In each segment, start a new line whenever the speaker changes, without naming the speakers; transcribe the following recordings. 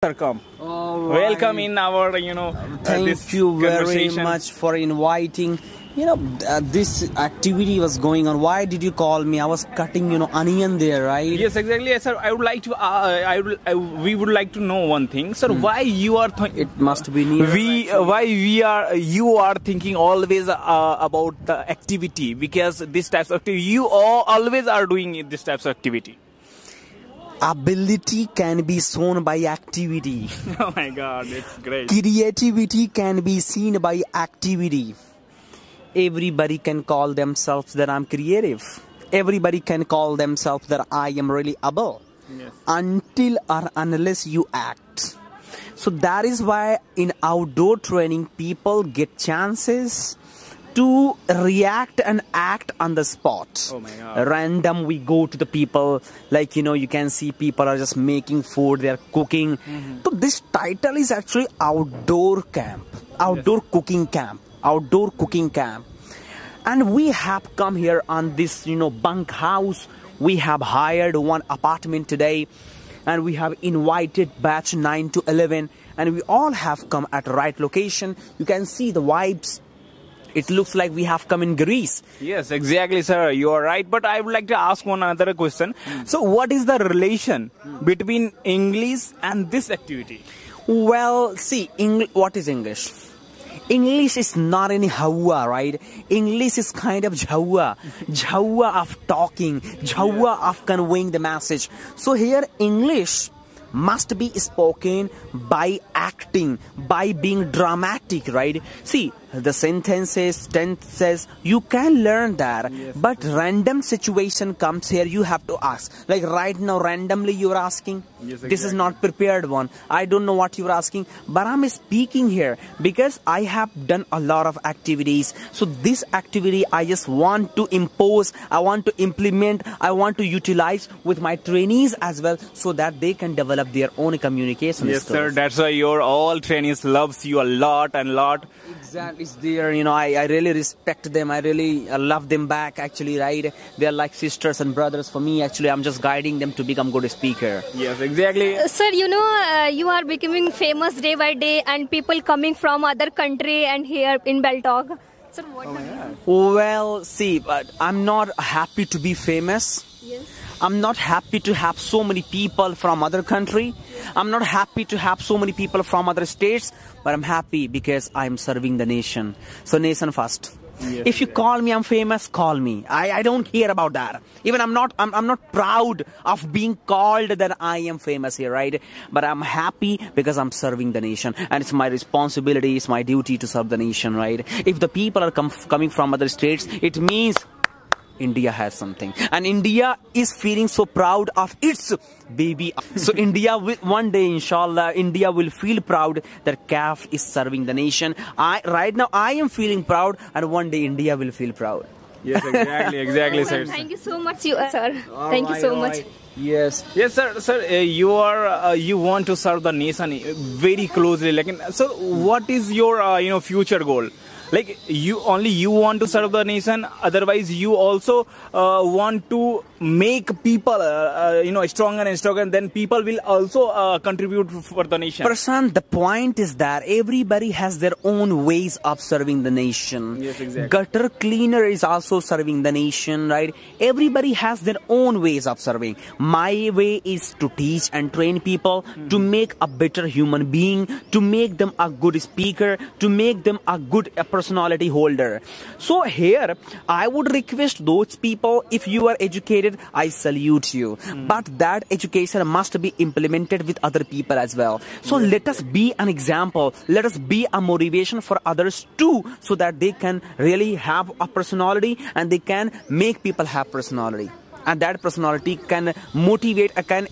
Welcome. Welcome in our,
Thank you very much for inviting. This activity was going on. Why did you call me? I was cutting, onion there, right?
Yes, exactly. Yes, sir. I would like to. We would like to know one thing, sir. Why you are?
It must be near.
You are thinking always about the activity, because this types of activity you always are doing this types of activity.
Ability can be shown by activity.
Oh my God, it's great.
Creativity can be seen by activity. Everybody can call themselves that I'm creative. Everybody can call themselves that I am really able.
Yes.
Until or unless you act. So that is why in outdoor training people get chances to react and act on the spot.
Oh my God.
Random, we go to the people, like you can see people are just making food, they are cooking. So this title is actually outdoor camp, outdoor cooking camp, outdoor cooking camp. And we have come here on this bunk house. We have hired one apartment today, and we have invited batch 9 to 11, and we all have come at the right location. You can see the vibes. It looks like we have come in Greece.
Yes, exactly, sir. You are right. But I would like to ask one another question. So what is the relation between English and this activity?
Well, see, what is English? English is not any hawa, right? English is kind of jawa. Jawa of talking. Jawa of conveying the message. So here, English must be spoken by acting, by being dramatic, right? See, the sentences, tenses, you can learn that.
Yes.
But random situation comes here, you have to ask. Like right now, randomly you're asking.
Yes, exactly.
This is not prepared one. I don't know what you're asking, but I'm speaking here because I have done a lot of activities. So this activity I just want to impose, I want to implement, I want to utilize with my trainees as well, so that they can develop their own communication
Yes,
skills.
sir. That's why your all trainees loves you a lot and lot.
Exactly, it's there. I really respect them. I really love them back. Actually, right? They are like sisters and brothers for me. Actually, I'm just guiding them to become good speaker.
Yes, exactly.
Sir, you are becoming famous day by day, and people coming from other country and here in Beltog. Sir, what?
Well, see, but I'm not happy to be famous.
Yes.
I'm not happy to have so many people from other country. I'm not happy to have so many people from other states, but I'm happy because I'm serving the nation. So nation first.
Yes,
if you call me I'm famous, call me. I don't care about that. Even I'm not proud of being called that I am famous here, right? But I'm happy because I'm serving the nation, and it's my responsibility, it's my duty to serve the nation, right? If the people are coming from other states, it means India has something, and India is feeling so proud of its baby. So India will, one day, inshallah, India will feel proud that CAF is serving the nation. Right now I am feeling proud, and one day India will feel proud.
Yes, exactly, sir.
Thank you so much, sir. Thank you so much.
Yes.
Yes, sir. You want to serve the nation very closely. So, what is your future goal? Like you want to serve the nation. Otherwise, you also want to make people stronger and stronger. Then people will also contribute for the nation.
Prashant, the point is that everybody has their own ways of serving the nation.
Yes, exactly.
Gutter cleaner is also serving the nation, right? Everybody has their own ways of serving. My way is to teach and train people to make a better human being, to make them a good speaker, to make them a good personality holder. So here, I would request those people, if you are educated, I salute you. But that education must be implemented with other people as well. So let us be an example. Let us be a motivation for others too, so that they can really have a personality and they can make people have personality. And that personality can motivate, can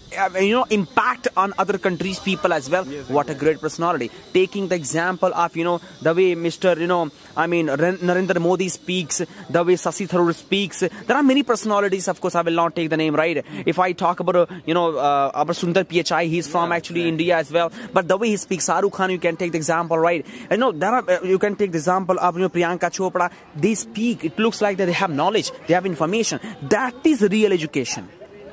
impact on other countries' people as well. Yes, what a great personality! Taking the example of the way Mr. Narendra Modi speaks, the way Shashi Tharoor speaks. There are many personalities. Of course, I will not take the name, right? If I talk about our Sundar Pichai, he's from actually India as well. But the way he speaks, Shahrukh Khan, you can take the example, right? You can take the example of Priyanka Chopra. They speak. It looks like that they have knowledge, they have information. That is real education.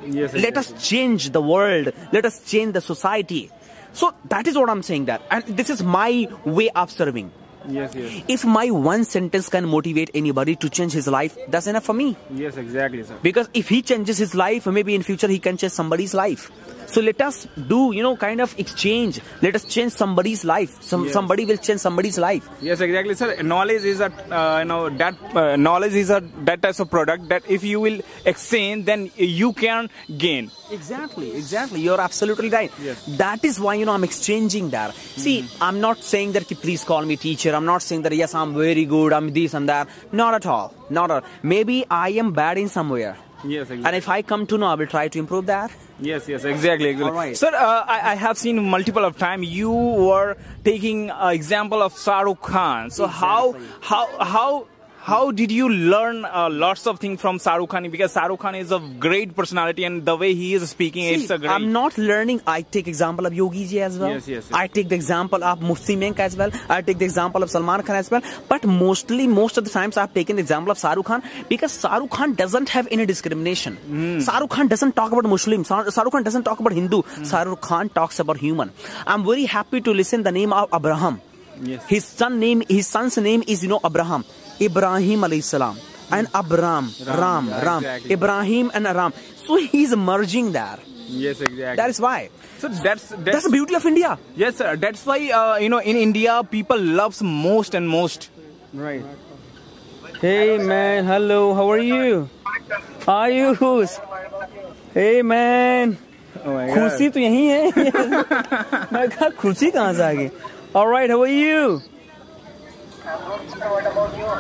Yes,
let us change the world. Let us change the society. So that is what I'm saying that. And this is my way of serving.
Yes, yes.
If my one sentence can motivate anybody to change his life, that's enough for me.
Yes, exactly, sir.
Because if he changes his life, maybe in future he can change somebody's life. So let us do, kind of exchange. Let us change somebody's life. Somebody will change somebody's life.
Yes, exactly, sir. Knowledge is knowledge is that type of product that if you will exchange, then you can gain.
Exactly. You're absolutely right.
Yes.
That is why, I'm exchanging that. See, I'm not saying that please call me teacher. I'm not saying that, yes, I'm very good, I'm this and that. Not at all. Not at all. Maybe I am bad in somewhere.
Yes, exactly.
And if I come to know, I will try to improve that.
Yes, exactly.
All right.
Sir, I have seen multiple of time you were taking example of Shah Rukh Khan. So
Exactly.
how did you learn lots of things from Shah Rukh Khan? Because Shah Rukh Khan is a great personality and the way he is speaking, it's a great...
I'm not learning. I take example of Yogi ji as well.
Yes.
I take the example of Mufti Menk as well. I take the example of Salman Khan as well. But most of the times I've taken the example of Shah Rukh Khan because Shah Rukh Khan doesn't have any discrimination. Shah Rukh Khan doesn't talk about Muslim. Shah Rukh Khan doesn't talk about Hindu. Shah Rukh Khan talks about human. I'm very happy to listen the name of Abraham.
Yes.
His son's name is Abraham. Ibrahim alayhi salam and Ram.
Exactly.
Ibrahim and Ram. So he's merging there.
Yes, exactly.
That is why.
So that's
the beauty of India.
Yes, sir. That's why in India people loves most and most.
Right. Hey man, hello. How are you? Are you? Hey man.
Oh my God.
खुशी तो यही है. मैं कहा खुशी कहाँ से आ गई? All right. How are you?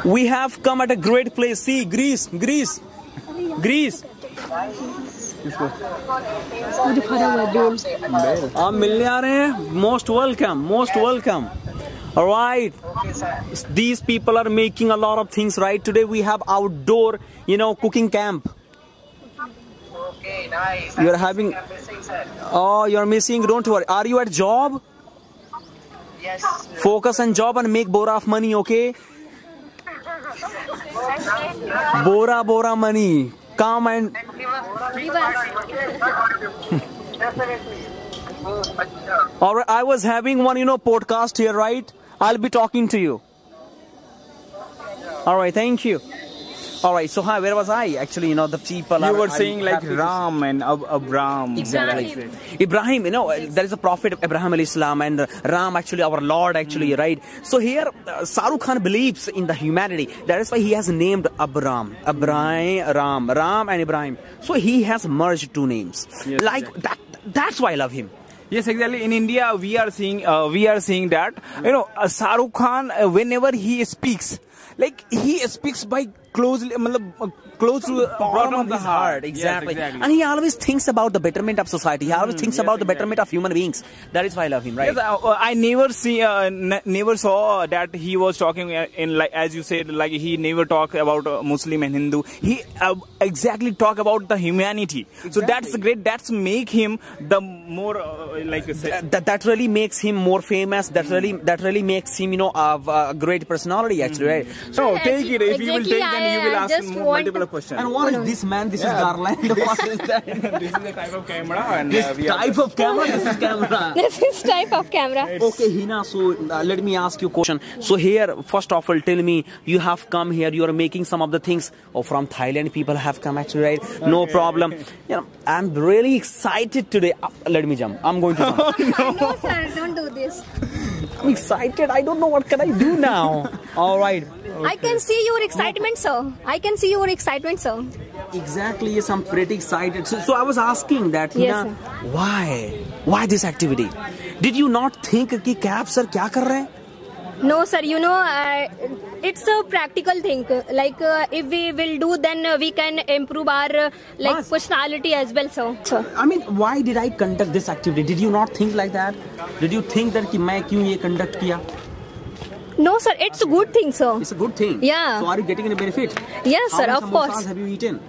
We have come at a great place. See, Greece. आप मिलने आ रहे हैं? Most welcome. All right. These people are making a lot of things, right? Today we have outdoor, cooking camp.
Okay, nice.
You're having... Oh, you're missing. Don't worry. Are you at job?
Yes.
Focus on job and make bora of money, okay? Bora money. Come and... Alright, I was having one, podcast here, right? I'll be talking to you. Alright, thank you. Alright, so where was I? Actually, the people...
You were saying like Ram and Abraham.
Exactly. Ibrahim, there is a prophet Abraham alayhi salam and Ram, actually our Lord, actually, right? So here, Shah Rukh Khan believes in the humanity. That is why he has named Ram and Ibrahim. So he has merged two names.
Yes,
like
exactly.
That's why I love him.
Yes, exactly. In India, we are seeing that Shah Rukh Khan, whenever he speaks, like he speaks by close to the bottom of the heart.
Exactly.
Yes, exactly.
And he always thinks about the betterment of society. He always thinks about the betterment of human beings. That is why I love him, right?
Yes, I never saw that he was talking in, like as you said, like he never talked about Muslim and Hindu. He exactly talk about the humanity.
Exactly.
So that's great. That's make him the more like
that really makes him more famous. That really makes him a great personality, actually, right?
So take it. If you will take, then you will ask multiple questions.
And what is this, man? This is Garland. What is that?
This is the type of camera. And
This is type of camera.
This is type of camera.
Okay, Hina, so let me ask you a question. So here, first of all, tell me, you have come here, you are making some of the things. From Thailand, people have come, actually, right? No problem. I'm really excited today. Let me jump. I'm going to jump.
No, sir, don't do this.
I'm excited. I don't know what can I do now. All right.
I can see your excitement, sir.
Exactly, yes, I'm pretty excited. So I was asking that,
Yes,
Hina, why this activity? Did you not think कि cab sir क्या कर रहे हैं?
No, sir, it's a practical thing. Like, if we will do, then we can improve our
Yes.
personality as well, sir.
I mean, why did I conduct this activity? Did you not think like that? Did you think that कि मैं क्यों ये conduct किया?
No, sir, it's a good thing, sir.
It's a good thing.
Yeah.
So are you getting any benefit?
Yes,
How
sir,
many
of
samosas
course.
have you eaten?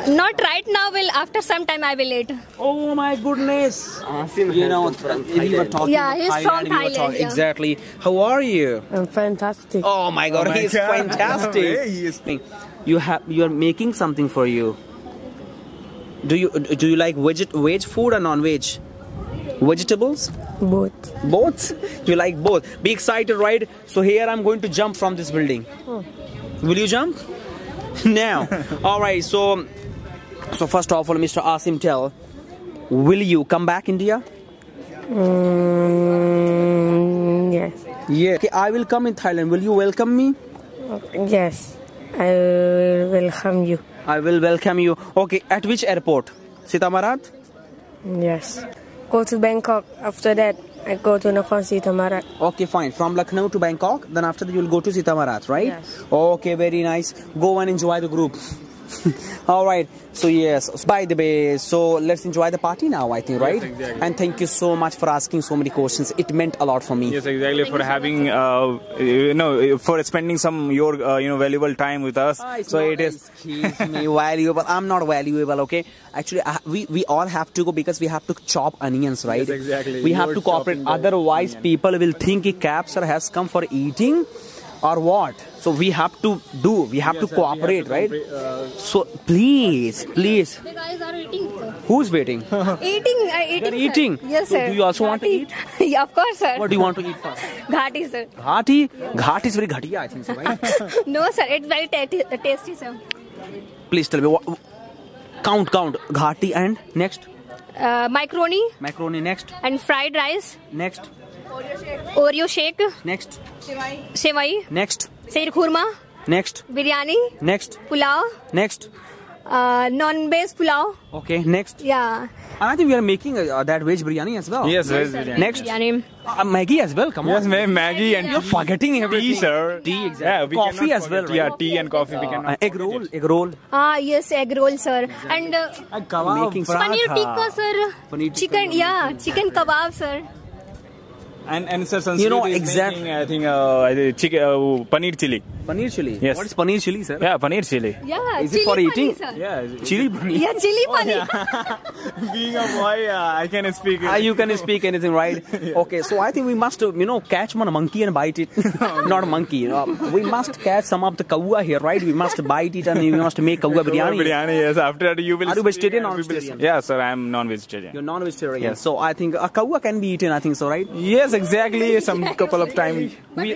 Not right now, after some time I will eat.
Oh my goodness. We were talking
Yeah,
about
he's from
we were
Thailand,
talking-
yeah.
Exactly. How are you?
I'm fantastic.
Oh my God, he's fantastic.
Hey, he is-
You're making something for you. Do you like veg food or non-veg? Vegetables?
Both.
Both? You like both. Be excited, right? So here I'm going to jump from this building. Will you jump? Now. Alright, so first of all, Mr. Asim, tell, will you come back India?
Yes.
Yeah. Okay, I will come in Thailand. Will you welcome me?
Yes. I will welcome you.
I will welcome you. Okay, at which airport? Sitamarat?
Yes. Go to Bangkok. After that, I go to Nakhon Si Thammarat.
Okay, fine. From Lucknow to Bangkok, then after that you will go to Sitamarat, right?
Yes.
Okay, very nice. Go and enjoy the group. All right. So yes. By the way, so let's enjoy the party now, I think, right?
Yes, exactly.
And thank you so much for asking so many questions. It meant a lot for me.
Yes, exactly. For having, for spending some your, valuable time with us. So it is.
Excuse me, valuable. I'm not valuable, okay? Actually, we all have to go because we have to chop onions, right?
Yes, exactly.
We have
You're
to cooperate.
chopping the
Otherwise,
onion.
people will think a cab sir has come for eating or what. So we have to do. We have to cooperate, right? So please.
The guys are eating, sir.
Who's waiting?
Eating,
You're
sir.
eating?
Yes,
So
sir.
do you also want to eat?
Yeah, of course, sir.
What do you want to eat first?
Ghati, sir.
Ghati? Ghat is very ghatiya, I think so, right?
No, sir. It's very tasty, sir.
Please tell me. Count. Ghati and next?
Macaroni
Macaroni next?
and fried rice.
Next?
Oreo shake.
Next?
Sevai.
Next?
Seer khurma.
Next?
Biryani.
Next?
Pulao.
Next?
Non-veg pulao.
Okay, next?
Yeah.
And I think we are making that veg biryani as well.
Yes, yes.
Next?
Biryani.
Maggie as well, come
Yes,
on.
Maggie and
You're forgetting everything.
tea, sir.
Tea, exactly.
Yeah, we
Coffee
cannot
as well,
forget.
right?
Yeah, tea and coffee. We cannot.
Egg roll.
Yes, egg roll, sir. And
Making
paneer tikka, sir.
Paneer tikka.
Chicken, yeah, chicken kebab, sir.
And sir, Sanskrit
You know,
is
exact-
making, I think, chicken, paneer chili.
Paneer chili.
Yes.
What is paneer chili, sir?
Yeah, paneer chili.
Yeah,
Is it
chili
for
paneer,
eating?
sir.
Yeah.
Chili paneer.
Yeah, chili paneer.
Being a boy, I can speak.
You can speak anything, right? Okay, so I think we must, catch one monkey and bite it. Not a monkey. We must catch some of the kawa here, right? We must bite it and we must make kawa biryani.
Biryani, yes. After that, you will.
Are you vegetarian or
we will-
vegetarian?
Yeah, sir. I am non-vegetarian.
You're non-vegetarian.
Yes.
So I think a kawa can be eaten, I think so, right?
Yes, exactly. Some couple of times.
We